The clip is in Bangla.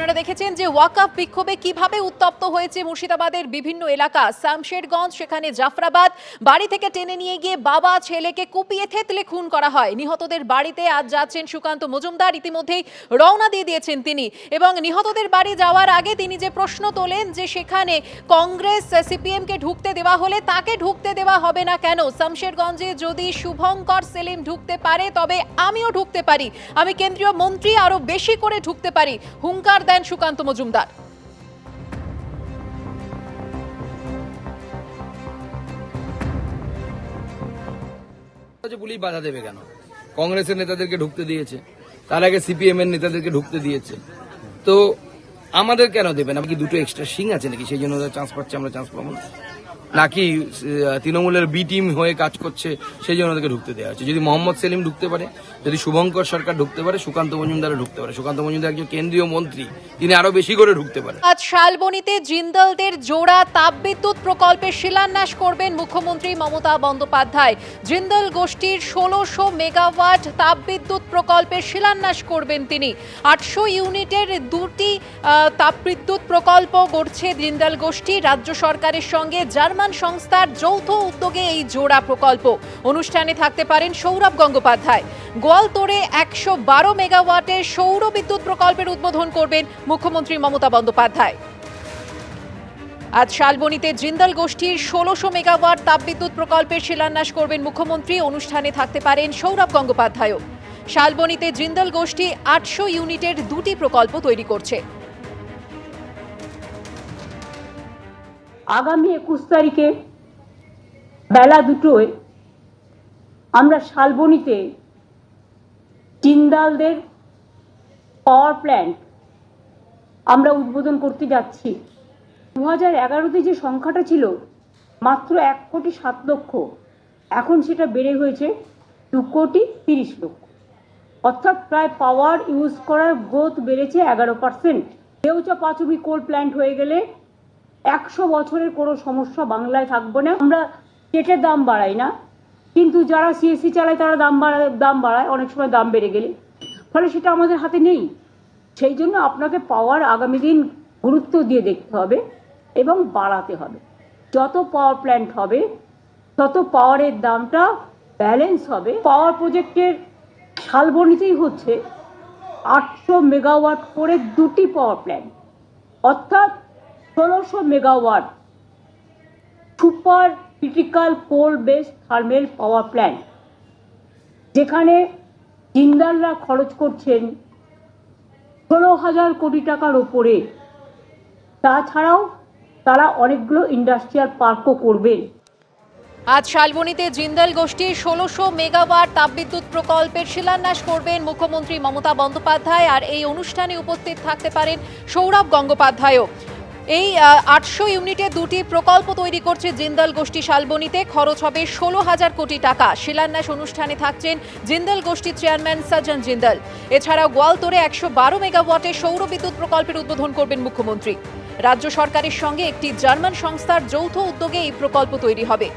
আপনারা দেখেছেন যে ওয়াকফ বিক্ষোভে কিভাবে উত্তপ্ত হয়েছে মুর্শিদাবাদের বিভিন্ন এলাকা। শামশেরগঞ্জ, সেখানে জাফরাবাদ, বাড়ি থেকে টেনে নিয়ে গিয়ে বাবা ছেলেকে কুপিয়ে থেতলে খুন করা হয়। নিহতদের বাড়িতে আজ যাচ্ছেন সুকান্ত মজুমদার, ইতিমধ্যেই রওনা দিয়ে দিয়েছেন তিনি। এবং নিহতদের বাড়ি যাওয়ার আগে তিনি যে প্রশ্ন তোলেন যে সেখানে কংগ্রেস সিপিএম কে ঢুকতে দেওয়া হলে তাকে ঢুকতে দেওয়া হবে না কেন? শামশেরগঞ্জে যদি শুভঙ্কর সেলিম ঢুকতে পারে তবে আমিও ঢুকতে পারি, আমি কেন্দ্রীয় মন্ত্রী, আরো বেশি করে ঢুকতে পারি, হুঙ্কার দেন সুকান্ত মজুমদার। পুলিশ বাধা দেবে কেন? কংগ্রেসের নেতাদেরকে ঢুকতে দিয়েছে, তার আগে সিপিএম এর নেতাদেরকে ঢুকতে দিয়েছে, তো আমাদের কেন দেবেন? কি দুটো এক্সট্রা সিং আছে নাকি সেই জন্য চান্স পাচ্ছে, আমরা চান্স পাবো না? নাকি তৃণমূলের বি টিম হয়ে কাজ করছে সেই জন্য ওদেরকে ঢুকতে দেওয়া হচ্ছে? যদি মোহাম্মদ সেলিম ঢুকতে পারে, যদি শুভঙ্কর সরকার ঢুকতে পারে, সুকান্ত মজুমদারও ঢুকতে পারে। সুকান্ত মজুমদার একজন কেন্দ্রীয় মন্ত্রী, তিনি আরো বেশি করে ঢুকতে পারে। আজ শালবনীতে জিন্দলদের জোড়া তাপবিদ্যুৎ প্রকল্পের শিলান্যাস করবেন মুখ্যমন্ত্রী মমতা বন্দ্যোপাধ্যায়। জিন্দল গোষ্ঠীর 1600 মেগাওয়াট তাপবিদ্যুৎ প্রকল্পের শিলান্যাস করবেন তিনি। 800 ইউনিটের দুটি তাপবিদ্যুৎ প্রকল্প গড়ছে জিন্দল গোষ্ঠী। রাজ্য সরকারের সঙ্গে জার্মান সংস্থার যৌথ উদ্যোগে এই জোড়া প্রকল্প। অনুষ্ঠানে থাকতে পারেন সৌরভ গঙ্গোপাধ্যায়। গোয়ালতোড়ে 112 মেগাওয়াটের সৌর বিদ্যুৎ প্রকল্পের উদ্বোধন করবেন মুখ্যমন্ত্রী মমতা বন্দ্যোপাধ্যায়। আজ শালবনীতে জিন্দল গোষ্ঠীর 1600 মেগাওয়াট তাপবিদ্যুৎ প্রকল্পের শিলান্যাস করবেন মুখ্যমন্ত্রী। অনুষ্ঠানে থাকতে পারেন সৌরভ গঙ্গোপাধ্যায়ও। শালবনীতে জিন্দল গোষ্ঠী 800 ইউনিটের দুটি প্রকল্প তৈরি করছে। আগামী 21 তারিখে বেলা 2টায় আমরা শালবনীতে জিন্দালদের পাওয়ার প্ল্যান্ট আমরা উদ্বোধন করতে যাচ্ছি। 2011-তে যে সংখ্যাটা ছিল মাত্র 1,07,00,000, এখন সেটা বেড়ে হয়েছে 2,30,00,000, অর্থাৎ প্রায় পাওয়ার ইউজ করার গ্রোথ বেড়েছে 11%। দেউচা পাঁচুমি কোল প্ল্যান্ট হয়ে গেলে 100 বছরের কোনো সমস্যা বাংলায় থাকবে না। আমরা পেটের দাম বাড়াই না, কিন্তু যারা সিএসসি চালায় তারা দাম বাড়ায় অনেক সময় দাম বেড়ে গেলে, ফলে সেটা আমাদের হাতে নেই। সেই জন্য আপনাকে পাওয়ার আগামী দিন গুরুত্ব দিয়ে দেখতে হবে এবং বাড়াতে হবে। যত পাওয়ার প্ল্যান্ট হবে তত পাওয়ারের দামটা ব্যালেন্স হবে। পাওয়ার প্রজেক্টের শালবনীতেই হচ্ছে 800 মেগাওয়াট করে দুটি পাওয়ার প্ল্যান্ট, অর্থাৎ 1600 মেগাওয়াট সুপার ক্রিটিক্যাল কোল বেসড থার্মেল পাওয়ার প্ল্যান্ট, যেখানে জিন্দালরা খরচ করছেন 16,000 কোটি টাকার ওপরে। তাছাড়াও তারা অনেকগুলো ইন্ডাস্ট্রিয়াল পার্কও করবেন। আজ শালবনীতে জিন্দল গোষ্ঠীর 1600 মেগাওয়াট তাপবিদ্যুৎ প্রকল্পের শিলান্যাস করবেন মুখ্যমন্ত্রী মমতা বন্দ্যোপাধ্যায়। আর এই অনুষ্ঠানে উপস্থিত থাকতে পারেন সৌরভ গঙ্গোপাধ্যায়ও। এই 800 ইউনিটে দুটি প্রকল্প তৈরি করছে জিন্দল গোষ্ঠী শালবনীতে। খরচ হবে 16,000 কোটি টাকা। শিলান্যাস অনুষ্ঠানে থাকছেন জিন্দল গোষ্ঠীর চেয়ারম্যান সজ্জন জিন্দল। এছাড়াও গোয়ালতোড়ে 112 মেগাওয়াটের সৌর বিদ্যুৎ প্রকল্পের উদ্বোধন করবেন মুখ্যমন্ত্রী। রাজ্য সরকারের সঙ্গে একটি জার্মান সংস্থার যৌথ উদ্যোগে এই প্রকল্প তৈরি হবে।